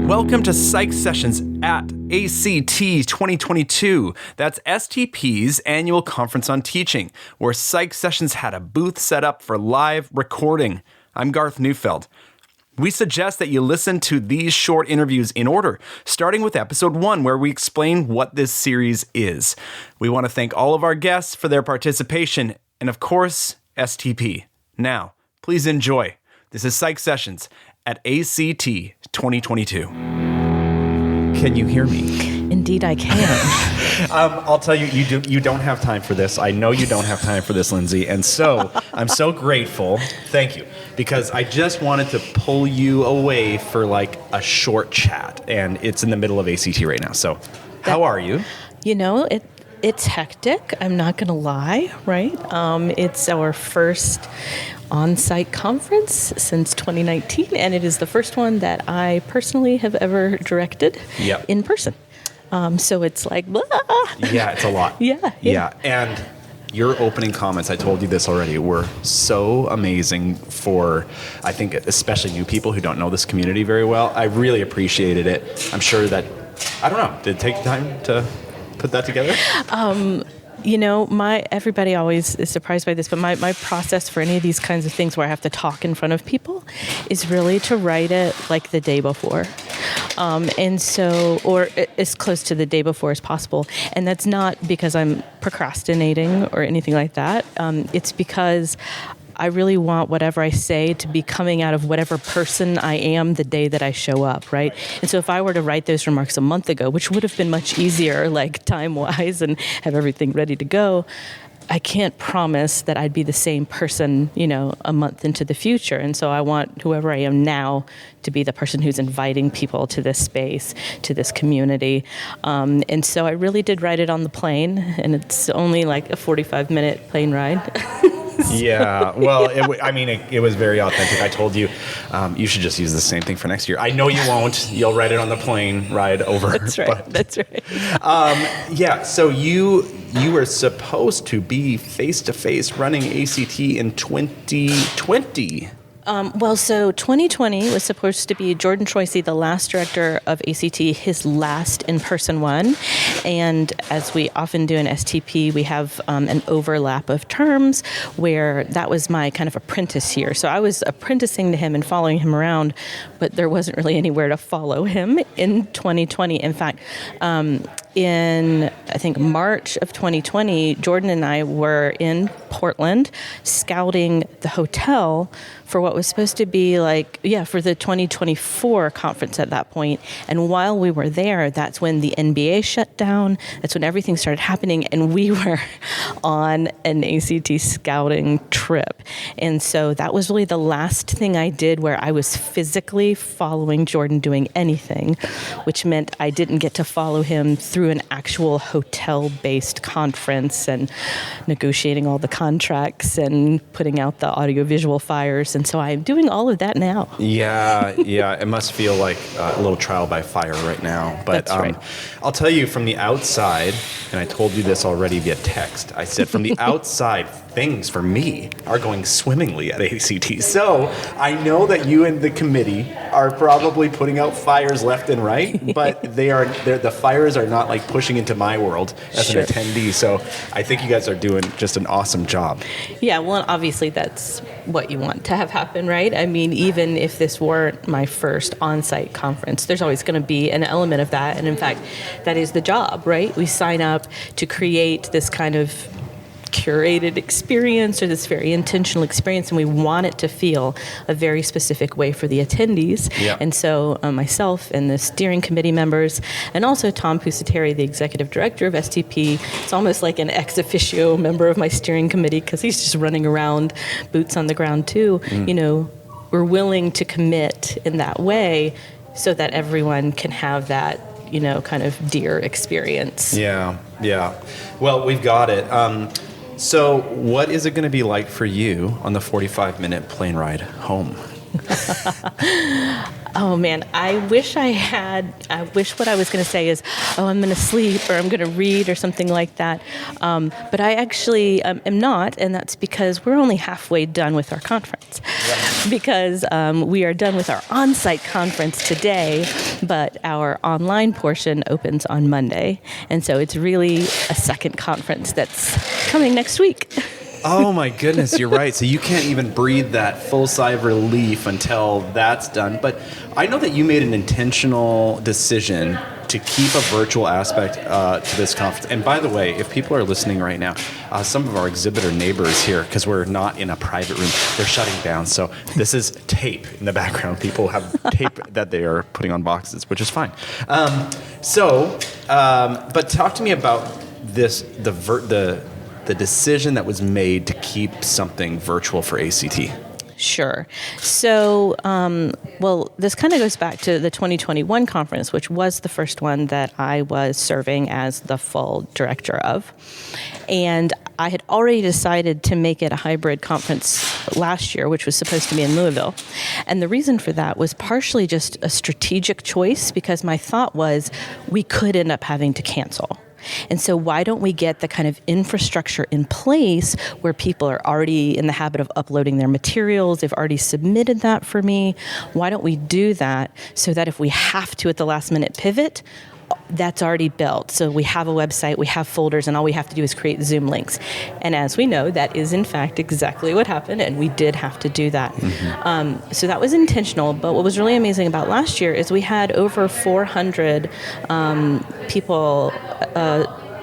Welcome to PsychSessions at ACT 2022. That's STP's annual conference on teaching, where PsychSessions had a booth set up for live recording. I'm Garth Neufeld. We suggest that you listen to these short interviews in order, starting with episode 1, where we explain what this series is. We want to thank all of our guests for their participation, and of course, STP. Now, please enjoy. This is PsychSessions at ACT 2022. Can you hear me? Indeed, I can. I'll tell you, you don't have time for this. I know you don't have time for this, Lindsay. And so I'm so grateful. Thank you. Because I just wanted to pull you away for like a short chat. And it's in the middle of ACT right now. So how are you? You know, it's hectic. I'm not going to lie, right? It's our first on-site conference since 2019, and it is the first one that I personally have ever directed in person. So it's like, blah. Yeah, it's a lot. Yeah. And your opening comments, I told you this already, were so amazing for, I think, especially new people who don't know this community very well. I really appreciated it. I'm sure that, I don't know, did it take time to put that together? You know, everybody always is surprised by this, but my process for any of these kinds of things where I have to talk in front of people is really to write it like the day before. And so, or as close to the day before as possible. And that's not because I'm procrastinating or anything like that. It's because I really want whatever I say to be coming out of whatever person I am the day that I show up, right? And so if I were to write those remarks a month ago, which would have been much easier, like time-wise, and have everything ready to go, I can't promise that I'd be the same person, you know, a month into the future. And so I want whoever I am now to be the person who's inviting people to this space, to this community. And so I really did write it on the plane, and it's only like a 45-minute plane ride. Yeah, well, it was very authentic. I told you, you should just use the same thing for next year. I know you won't. You'll write it on the plane ride over. That's right. That's right. Yeah, so you were supposed to be face-to-face running ACT in 2020. So 2020 was supposed to be Jordan Troisi, the last director of ACT, his last in-person one. And as we often do in STP, we have an overlap of terms where that was my kind of apprentice year. So I was apprenticing to him and following him around, but there wasn't really anywhere to follow him in 2020. In fact, in, I think, March of 2020, Jordan and I were in Portland scouting the hotel for what was supposed to be for the 2024 conference at that point. And while we were there, that's when the NBA shut down. That's when everything started happening. And we were on an ACT scouting trip. And so that was really the last thing I did where I was physically following Jordan doing anything, which meant I didn't get to follow him through an actual hotel-based conference and negotiating all the contracts and putting out the audiovisual fires. And so I'm doing all of that now. Yeah. It must feel like a little trial by fire right now. But That's right. I'll tell you from the outside, and I told you this already via text, I said from the outside, things for me are going swimmingly at ACT. So I know that you and the committee are probably putting out fires left and right, but the fires are not like pushing into my world as an attendee. So I think you guys are doing just an awesome job. Yeah, well, obviously that's what you want to have happen, right? I mean, even if this weren't my first on-site conference, there's always going to be an element of that. And in fact, that is the job, right? We sign up to create this kind of curated experience or this very intentional experience, and we want it to feel a very specific way for the attendees. Yeah. And so myself and the steering committee members, and also Tom Pusateri, the executive director of STP, it's almost like an ex officio member of my steering committee because he's just running around, boots on the ground too. You know, we're willing to commit in that way so that everyone can have that, you know, kind of dear experience. Yeah. Well, we've got it. So what is it going to be like for you on the 45-minute plane ride home? Oh man, I wish what I was going to say is, I'm going to sleep or I'm going to read or something like that. But I actually am not, and that's because we're only halfway done with our conference. Right. Because we are done with our on-site conference today, but our online portion opens on Monday. And so it's really a second conference that's coming next week. Oh my goodness, you're right. So you can't even breathe that full sigh of relief until that's done. But I know that you made an intentional decision to keep a virtual aspect to this conference. And by the way, if people are listening right now, some of our exhibitor neighbors here, because we're not in a private room, they're shutting down. So this is tape in the background. People have tape that they are putting on boxes, which is fine. But talk to me about this, the decision that was made to keep something virtual for ACT. Sure. So, this kind of goes back to the 2021 conference, which was the first one that I was serving as the full director of. And I had already decided to make it a hybrid conference last year, which was supposed to be in Louisville. And the reason for that was partially just a strategic choice, because my thought was we could end up having to cancel. And so why don't we get the kind of infrastructure in place where people are already in the habit of uploading their materials, they've already submitted that for me. Why don't we do that so that if we have to at the last minute pivot, that's already built. So we have a website, we have folders, and all we have to do is create Zoom links. And as we know, that is in fact exactly what happened, and we did have to do that. Mm-hmm. So that was intentional, but what was really amazing about last year is we had over 400 people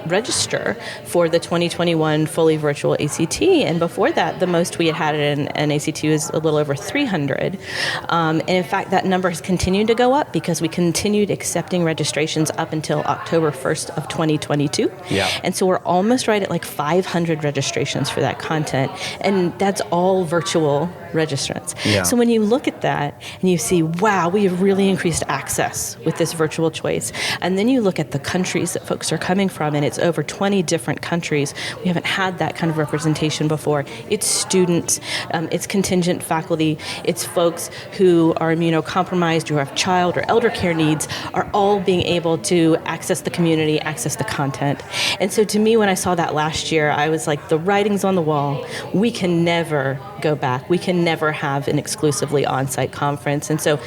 register for the 2021 fully virtual ACT. And before that, the most we had in an ACT was a little over 300. And in fact, that number has continued to go up because we continued accepting registrations up until October 1st of 2022. Yeah. And so we're almost right at like 500 registrations for that content. And that's all virtual registrants. Yeah. So when you look at that and you see, wow, we have really increased access with this virtual choice. And then you look at the countries that folks are coming from, and it's over 20 different countries. We haven't had that kind of representation before. It's students, it's contingent faculty, it's folks who are immunocompromised, who have child or elder care needs, are all being able to access the community, access the content. And so to me, when I saw that last year, I was like, the writing's on the wall. We can never go back. We can never have an exclusively on-site conference. And so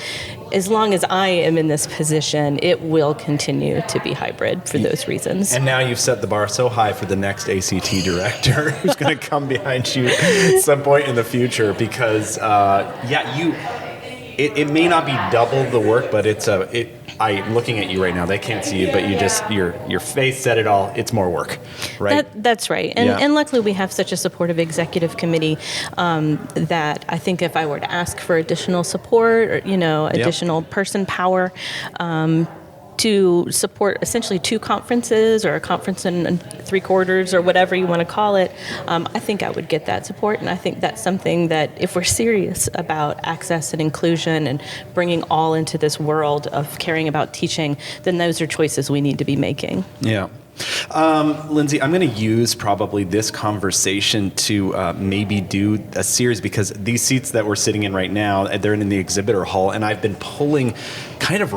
as long as I am in this position, it will continue to be hybrid for those reasons. And now you've set the bar so high for the next ACT director who's going to come behind you at some point in the future, because it may not be double the work, but I'm looking at you right now. They can't see you, but your face said it all. It's more work, right? That's right. And luckily we have such a supportive executive committee that I think if I were to ask for additional support or, additional person power, to support essentially two conferences or a conference and 3/4 or whatever you want to call it, I think I would get that support. And I think that's something that if we're serious about access and inclusion and bringing all into this world of caring about teaching, then those are choices we need to be making. Yeah. Lindsay, I'm going to use probably this conversation to maybe do a series, because these seats that we're sitting in right now, they're in the exhibitor hall, and I've been pulling kind of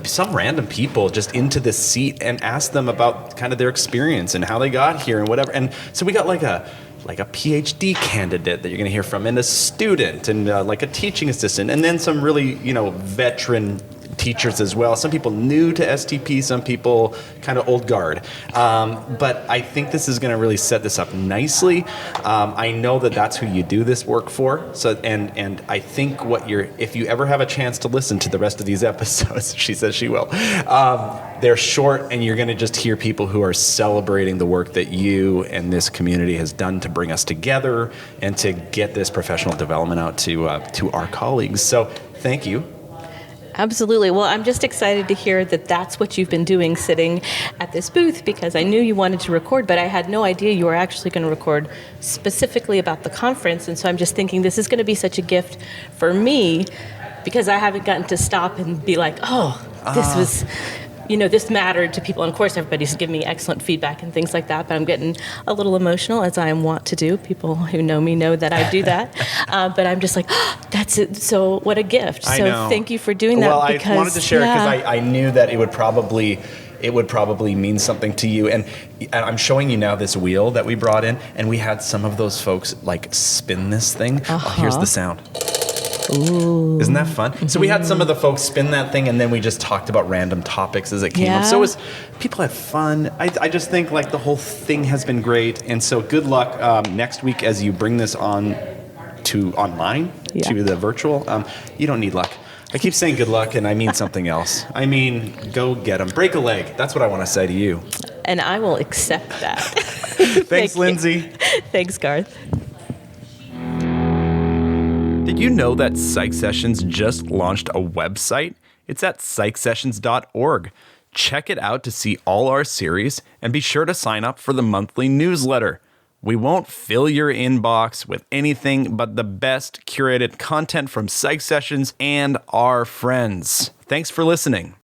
some random people just into this seat and ask them about kind of their experience and how they got here and whatever. And so we got like a PhD candidate that you're going to hear from, and a student, and like a teaching assistant, and then some really, veteran teachers as well. Some people new to STP, some people kind of old guard. But I think this is going to really set this up nicely. I know that that's who you do this work for. So, and I think if you ever have a chance to listen to the rest of these episodes, she says she will, they're short, and you're going to just hear people who are celebrating the work that you and this community has done to bring us together and to get this professional development out to our colleagues. So thank you. Absolutely. Well, I'm just excited to hear that that's what you've been doing sitting at this booth, because I knew you wanted to record, but I had no idea you were actually going to record specifically about the conference. And so I'm just thinking this is going to be such a gift for me, because I haven't gotten to stop and be like, this was this mattered to people. And of course, everybody's giving me excellent feedback and things like that, but I'm getting a little emotional, as I am wont to do. People who know me know that I do that. But I'm just like, that's it. So what a gift. So thank you for doing that. Well, I wanted to share it because I knew that it would probably mean something to you. And I'm showing you now this wheel that we brought in, and we had some of those folks like spin this thing. Oh, here's the sound. Ooh. Isn't that fun? Mm-hmm. So we had some of the folks spin that thing, and then we just talked about random topics as it came up. So people had fun. I just think like the whole thing has been great. And so good luck next week as you bring this on to online, to the virtual. You don't need luck. I keep saying good luck, and I mean something else. I mean, go get them. Break a leg. That's what I want to say to you. And I will accept that. Thanks, Lindsay. Thanks, Garth. Did you know that Psych Sessions just launched a website? It's at PsychSessions.org. Check it out to see all our series, and be sure to sign up for the monthly newsletter. We won't fill your inbox with anything but the best curated content from Psych Sessions and our friends. Thanks for listening.